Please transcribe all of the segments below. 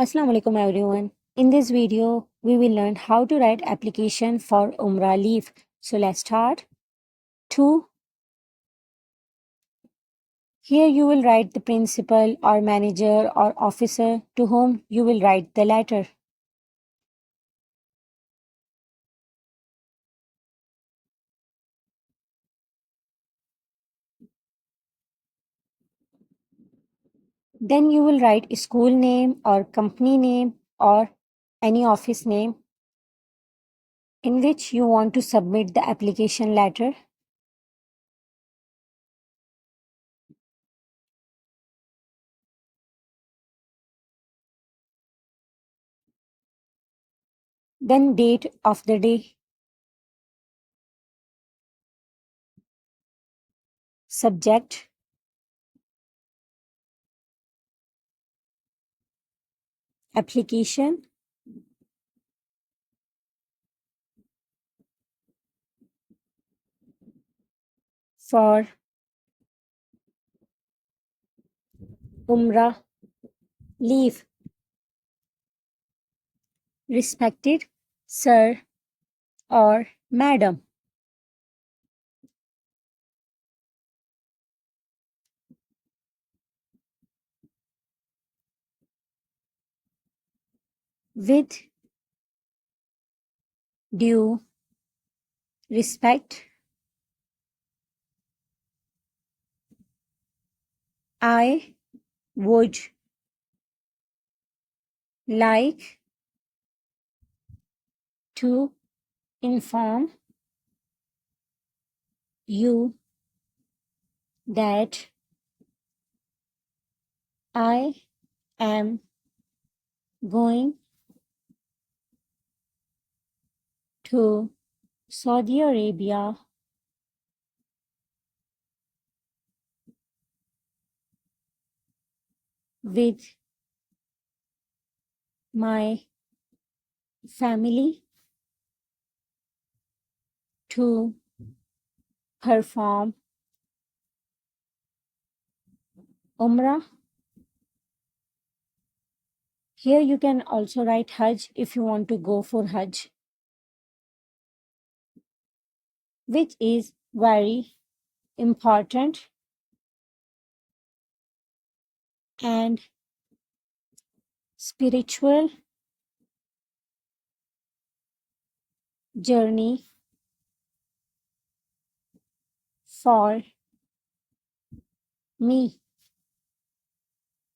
Assalamu alaikum everyone. In this video, we will learn how to write application for Umrah leave. So let's start. 2. Here you will write the principal or manager or officer to whom you will write the letter. Then you will write a school name or company name or any office name in which you want to submit the application letter. Then date of the day, subject, application, for Umrah leave. Respected sir or madam. With due respect, I would like to inform you that I am going to Saudi Arabia with my family to perform Umrah. Here you can also write Hajj if you want to go for Hajj, which is very important and spiritual journey for me.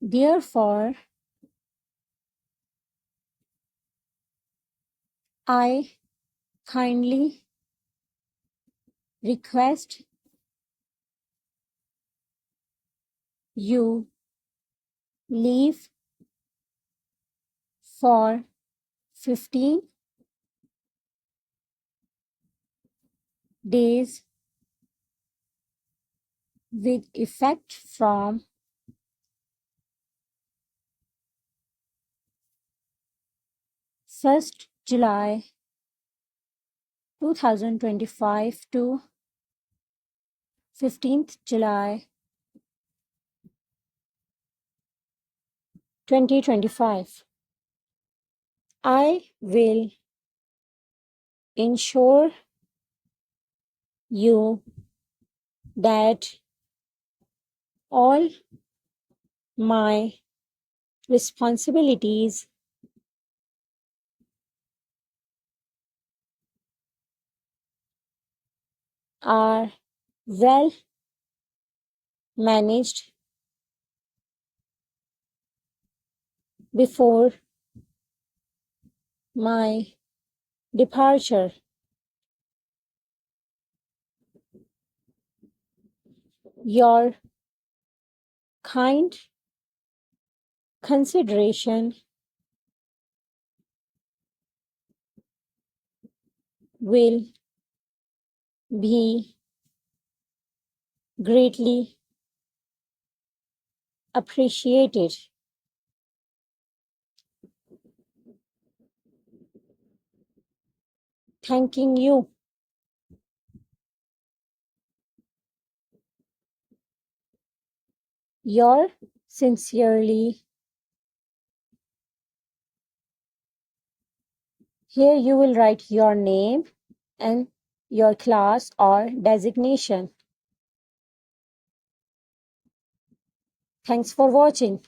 Therefore, I kindly request you leave for 15 days with effect from 1st July 2025 to 15th July 2025. I will ensure you that all my responsibilities are well managed before my departure. Your kind consideration will be greatly appreciated. Thanking you. Your sincerely Here you will write your name and your class or designation. Thanks for watching.